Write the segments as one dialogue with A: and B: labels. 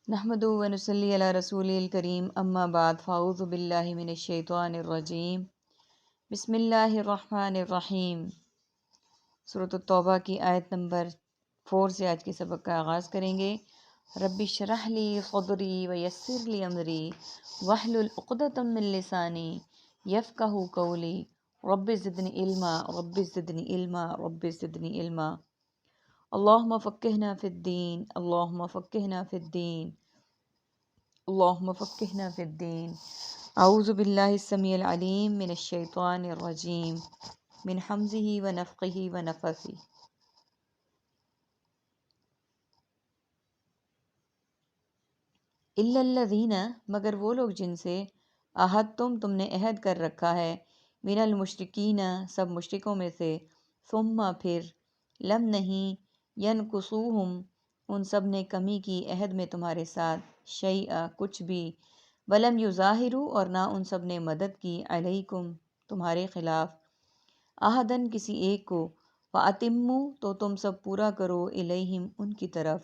A: نحمدہ و نصلی علی رسول الکریم اما بعد فاعوذ باللہ من الشیطان الرجیم بسم اللہ الرحمن الرحیم۔ سورۃ التوبہ کی آیت نمبر 4 سے آج کے سبق کا آغاز کریں گے۔ رب اشرح لی صدری ویسر لی امری واحلل عقدۃ من لسانی یفقہوا قولی رب زدنی علما رب زدنی علما رب زدنی علما۔ اللہم فقہنا فی الدین اللہم فقہنا فی الدین اللہم فقہنا فی الدین۔ اعوذ باللہ السمیع العلیم من الشیطان الرجیم من حمزہ ونفخہ ونفثہ۔ الا الذین، مگر وہ لوگ جن سے تم نے عہد کر رکھا ہے، من المشرکین، سب مشرکوں میں سے، ثم پھر، لم نہیں، ینقصوہم، ان سب نے کمی کی عہد میں تمہارے ساتھ، شیئا کچھ بھی، ولم یظاہروا، اور نہ ان سب نے مدد کی، علیکم تمہارے خلاف، احدن کسی ایک کو، فاتموا تو تم سب پورا کرو، الیہم ان کی طرف،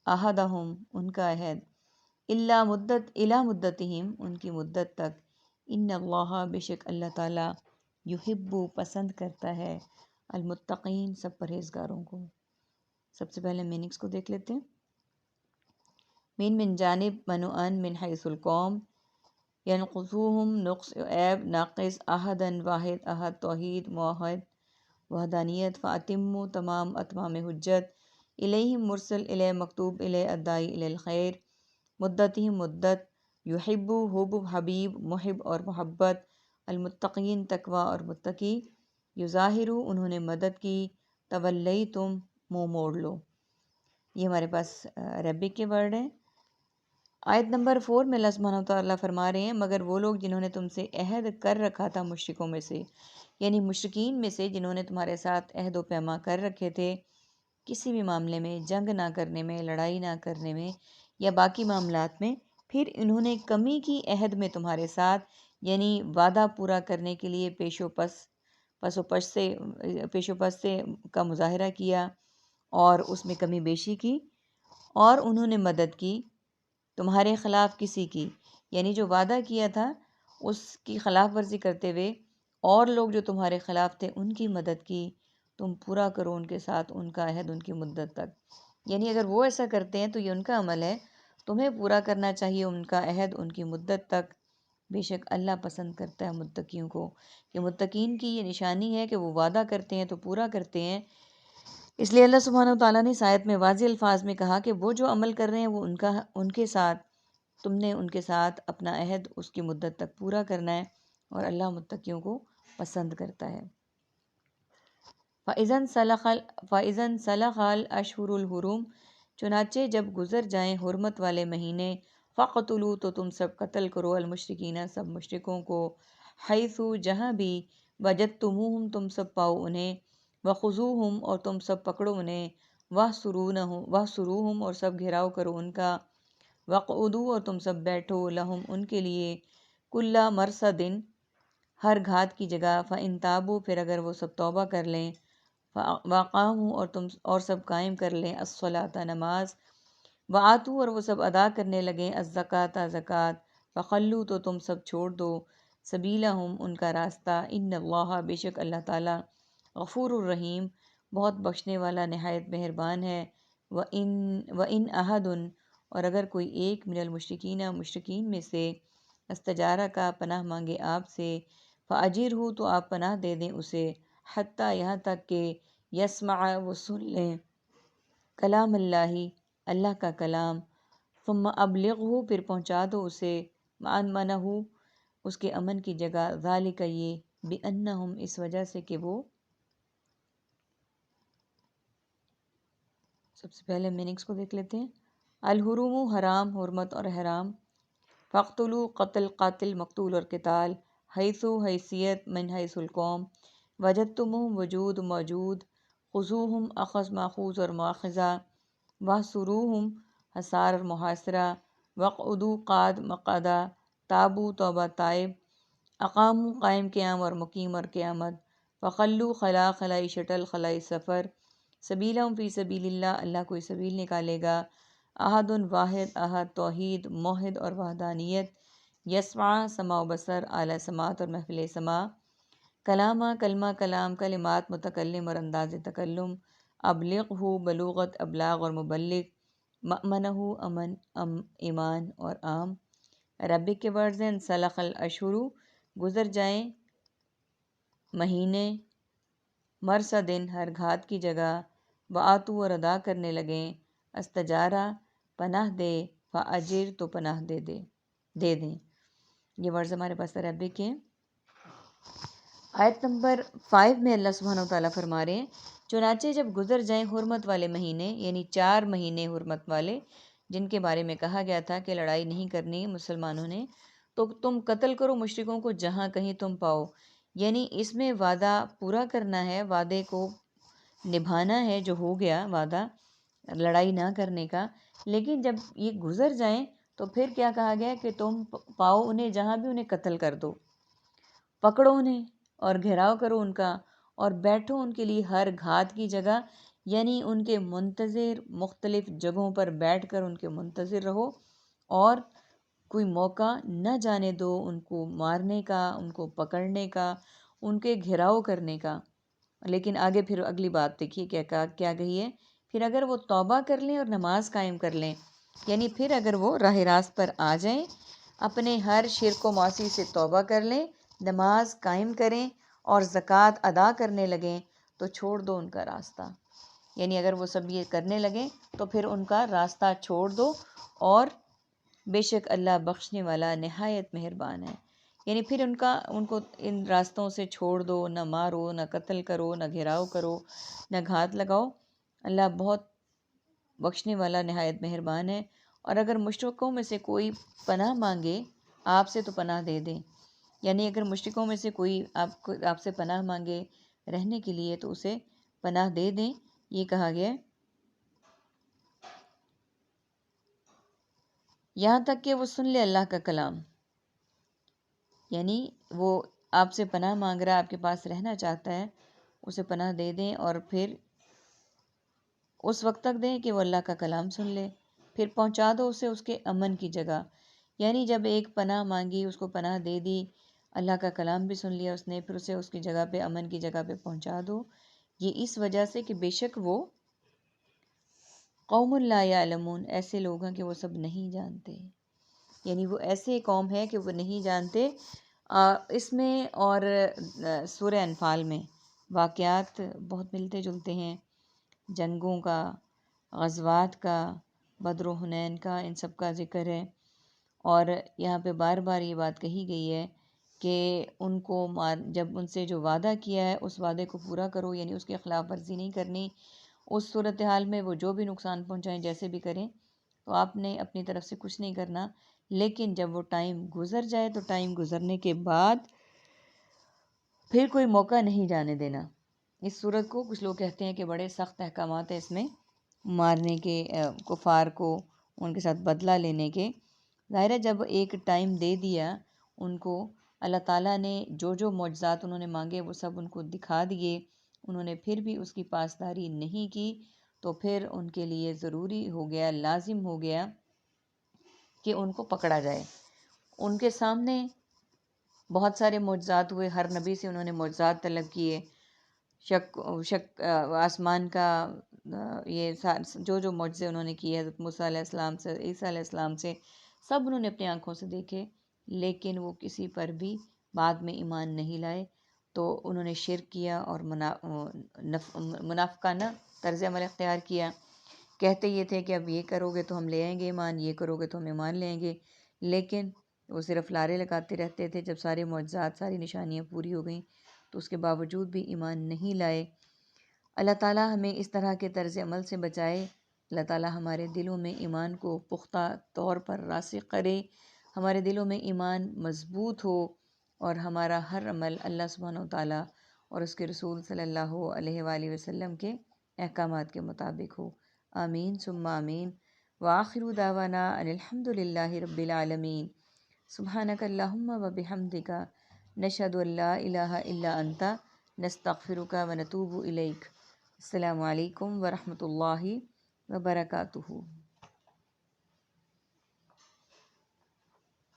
A: عہدہم ان کا عہد، الی مدتہم ان کی مدت تک، ان اللہ بے شک اللہ تعالیٰ، یحب پسند کرتا ہے، المتقین سب پرہیزگاروں کو۔ سب سے پہلے میننگس کو دیکھ لیتے ہیں۔ من جانب منوعن من حیث القوم، ینقصوہم نقص عیب ناقص، احدن واحد احد توحید موحد وحدانیت، فاتموا تمام اتمام حجت، الیہم مرسل الی مکتوب الی الداعی الی الخیر، مدتہم مدت، یحب حب حبیب محب اور محبت، المتقین تقوی اور متقی، یظاہروا انہوں نے مدد کی، تولیتم منہ موڑ لو۔ یہ ہمارے پاس عربک کے ورڈ ہیں۔ آیت نمبر 4 میں اللہ سبحانہ وتعالیٰ فرما رہے ہیں مگر وہ لوگ جنہوں نے تم سے عہد کر رکھا تھا مشرکوں میں سے، یعنی مشرکین میں سے جنہوں نے تمہارے ساتھ عہد و پیما کر رکھے تھے، کسی بھی معاملے میں، جنگ نہ کرنے میں، لڑائی نہ کرنے میں یا باقی معاملات میں، پھر انہوں نے کمی کی عہد میں تمہارے ساتھ، یعنی وعدہ پورا کرنے کے لیے پیش و پس سے کا مظاہرہ کیا اور اس میں کمی بیشی کی، اور انہوں نے مدد کی تمہارے خلاف کسی کی، یعنی جو وعدہ کیا تھا اس کی خلاف ورزی کرتے ہوئے اور لوگ جو تمہارے خلاف تھے ان کی مدد کی، تم پورا کرو ان کے ساتھ ان کا عہد ان کی مدت تک، یعنی اگر وہ ایسا کرتے ہیں تو یہ ان کا عمل ہے، تمہیں پورا کرنا چاہیے ان کا عہد ان کی مدت تک، بے شک اللہ پسند کرتا ہے متقیوں کو، کہ متقین کی یہ نشانی ہے کہ وہ وعدہ کرتے ہیں تو پورا کرتے ہیں۔ اس لیے اللہ سبحانہ وتعالیٰ نے اس آیت میں واضح الفاظ میں کہا کہ وہ جو عمل کر رہے ہیں وہ ان کے ساتھ، تم نے ان کے ساتھ اپنا عہد اس کی مدت تک پورا کرنا ہے، اور اللہ متقیوں کو پسند کرتا ہے۔ فَإِذَا انْسَلَخَ الْأَشْهُرُ الْحُرُمُ، چنانچہ جب گزر جائیں حرمت والے مہینے، فَقْتُلُوا تو تم سب قتل کرو، المشرکین سب مشرکوں کو، حیث جہاں بھی، وجدتموہم تم سب پاؤ انہیں، وخذوہم اور تم سب پکڑو انہیں، واحصروہم اور سب گھیراؤ کرو ان کا، وقعدوا اور تم سب بیٹھو، لہم ان کے لیے، کل مرصد ہر گھات کی جگہ، فإن تابوا پھر اگر وہ سب توبہ کر لیں، واقاموا اور سب قائم کر لیں، الصلاۃ نماز، وآتوا اور وہ سب ادا کرنے لگیں، الزکوٰۃ زکوٰۃ، فخلوا تو تم سب چھوڑ دو، سبیلہم ان کا راستہ، ان اللہ بے شک اللہ تعالیٰ، غفور الرحیم بہت بخشنے والا نہایت مہربان ہے، وَإِنْ أَحَدٌ اور اگر کوئی ایک، من المشرکین مشرکین میں سے، استجارہ کا پناہ مانگے آپ سے، فَأَجِرْهُ تو آپ پناہ دے دیں اسے، حتیٰ یہاں تک کہ یسمع وہ سن لیں، کلام اللہ اللہ کا کلام، ثم ابلغہ پھر پہنچا دو اسے، مأمنہ اس کے امن کی جگہ، ذالک یہ، بأنہم اس وجہ سے کہ وہ، سب سے پہلے میننگس کو دیکھ لیتے ہیں۔ الحرم حرام، حرمت اور حرام، فاقتلوا قتل قاتل مقتول اور قتال، حیث حیثیت، من حیث القوم، وجدتموہم وجود موجود، خذوہم اخذ ماخوذ اور مواخذہ، واحصروہم حصار اور محاصرہ، وقعدوا قعد مقعدہ، تابوا توبہ تائب، اقاموا قائم قیام اور مقیم اور قیامت، فخلوا خلا خلائی شٹل خلائی سفر، سبیلہم فی سبیل اللہ اللہ کوئی سبیل نکالے گا، احد واحد احد توحید موحد اور وحدانیت، یسمع سماع و بصر اعلیٰ سماعت اور محفل سماع، کلامہ کلمہ کلام کلمات متکلم اور انداز تکلم، ابلغ بلوغت ابلاغ اور مبلغ، مأمنہ امن ایمان اور عام، ربک کے ورڈز ہیں سلخ الاشہر گزر جائیں مہینے، مرصدن ہر گھات کی جگہ، وآتو اور ادا کرنے لگیں، استجارہ پناہ دے، فاجر تو پناہ دے دیں۔ یہ ورڈز ہمارے پاس عربک کے۔ آیت نمبر 5 میں اللہ سبحانہ وتعالیٰ فرما رہے ہیں چنانچہ جب گزر جائیں حرمت والے مہینے، یعنی 4 مہینے حرمت والے جن کے بارے میں کہا گیا تھا کہ لڑائی نہیں کرنی مسلمانوں نے، تو تم قتل کرو مشرکوں کو جہاں کہیں تم پاؤ، یعنی اس میں وعدہ پورا کرنا ہے، وعدے کو نبھانا ہے جو ہو گیا وعدہ لڑائی نہ کرنے کا۔ لیکن جب یہ گزر جائیں تو پھر کیا کہا گیا کہ تم پاؤ انہیں جہاں بھی، انہیں قتل کر دو، پکڑو انہیں اور گھیراؤ کرو ان کا، اور بیٹھو ان کے لیے ہر گھات کی جگہ، یعنی ان کے منتظر مختلف جگہوں پر بیٹھ کر ان کے منتظر رہو، اور کوئی موقع نہ جانے دو ان کو مارنے کا، ان کو پکڑنے کا، ان کے گھیراؤ کرنے کا۔ لیکن آگے پھر اگلی بات دیکھیے کیا کہی ہے، پھر اگر وہ توبہ کر لیں اور نماز قائم کر لیں، یعنی پھر اگر وہ راہ راست پر آ جائیں، اپنے ہر شرک و معاصی سے توبہ کر لیں، نماز قائم کریں اور زکوٰۃ ادا کرنے لگیں، تو چھوڑ دو ان کا راستہ۔ یعنی اگر وہ سب یہ کرنے لگیں تو پھر ان کا راستہ چھوڑ دو، اور بے شک اللہ بخشنے والا نہایت مہربان ہے۔ یعنی پھر ان کو ان راستوں سے چھوڑ دو، نہ مارو، نہ قتل کرو، نہ گھیراؤ کرو، نہ گھات لگاؤ، اللہ بہت بخشنے والا نہایت مہربان ہے۔ اور اگر مشرکوں میں سے کوئی پناہ مانگے آپ سے تو پناہ دے دیں، یعنی اگر مشرکوں میں سے کوئی آپ سے پناہ مانگے رہنے کے لیے تو اسے پناہ دے دیں، یہ کہا گیا ہے، یہاں تک کہ وہ سن لے اللہ کا کلام۔ یعنی وہ آپ سے پناہ مانگ رہا ہے، آپ کے پاس رہنا چاہتا ہے، اسے پناہ دے دیں، اور پھر اس وقت تک دیں کہ وہ اللہ کا کلام سن لے، پھر پہنچا دو اسے اس کے امن کی جگہ۔ یعنی جب ایک پناہ مانگی، اس کو پناہ دے دی، اللہ کا کلام بھی سن لیا اس نے، پھر اسے اس کی جگہ پہ، امن کی جگہ پہ پہنچا دو۔ یہ اس وجہ سے کہ بے شک وہ قوم لا یعلمون، ایسے لوگ ہیں کہ وہ سب نہیں جانتے، یعنی وہ ایسے قوم ہے کہ وہ نہیں جانتے۔ اس میں اور سورہ انفال میں واقعات بہت ملتے جلتے ہیں، جنگوں کا، غزوات کا، بدر و حنین کا، ان سب کا ذکر ہے۔ اور یہاں پہ بار بار یہ بات کہی گئی ہے کہ ان کو جب ان سے جو وعدہ کیا ہے اس وعدے کو پورا کرو، یعنی اس کے خلاف ورزی نہیں کرنی۔ اس صورتحال میں وہ جو بھی نقصان پہنچائیں، جیسے بھی کریں، تو آپ نے اپنی طرف سے کچھ نہیں کرنا۔ لیکن جب وہ ٹائم گزر جائے تو ٹائم گزرنے کے بعد پھر کوئی موقع نہیں جانے دینا۔ اس صورت کو کچھ لوگ کہتے ہیں کہ بڑے سخت احکامات ہیں اس میں، مارنے کے، کفار کو ان کے ساتھ بدلہ لینے کے۔ ظاہر ہے جب ایک ٹائم دے دیا ان کو، اللہ تعالیٰ نے جو معجزات انہوں نے مانگے وہ سب ان کو دکھا دیے، انہوں نے پھر بھی اس کی پاسداری نہیں کی، تو پھر ان کے لیے ضروری ہو گیا، لازم ہو گیا کہ ان کو پکڑا جائے۔ ان کے سامنے بہت سارے معجزات ہوئے، ہر نبی سے انہوں نے معجزات طلب کیے، آسمان کا، یہ جو معجزے انہوں نے کیے، حضرت موسیٰ علیہ السلام سے، عیسیٰ علیہ السلام سے، سب انہوں نے اپنی آنکھوں سے دیکھے، لیکن وہ کسی پر بھی بعد میں ایمان نہیں لائے۔ تو انہوں نے شرک کیا اور منافقانہ طرز عمل اختیار کیا، کہتے یہ تھے کہ اب یہ کرو گے تو ہم لے آئیں گے ایمان، یہ کرو گے تو ہم ایمان لے آئیں گے، لیکن وہ صرف لارے لگاتے رہتے تھے۔ جب سارے معجزات، ساری نشانیاں پوری ہو گئیں تو اس کے باوجود بھی ایمان نہیں لائے۔ اللہ تعالیٰ ہمیں اس طرح کے طرز عمل سے بچائے، اللہ تعالیٰ ہمارے دلوں میں ایمان کو پختہ طور پر راسخ کرے، ہمارے دلوں میں ایمان مضبوط ہو، اور ہمارا ہر عمل اللہ سبحانہ و تعالیٰ اور اس کے رسول صلی اللہ علیہ وآلہ وسلم کے احکامات کے مطابق ہو۔ آمین ثم آمین۔ وآخر دعوانا ان الحمد للہ رب العالمین۔ سبحانک اللہم و بحمدک، نشہد ان لا الہ الا انت، نستغفرک و نتوب الیک۔ السلام علیکم ورحمۃ اللہ وبرکاتہ۔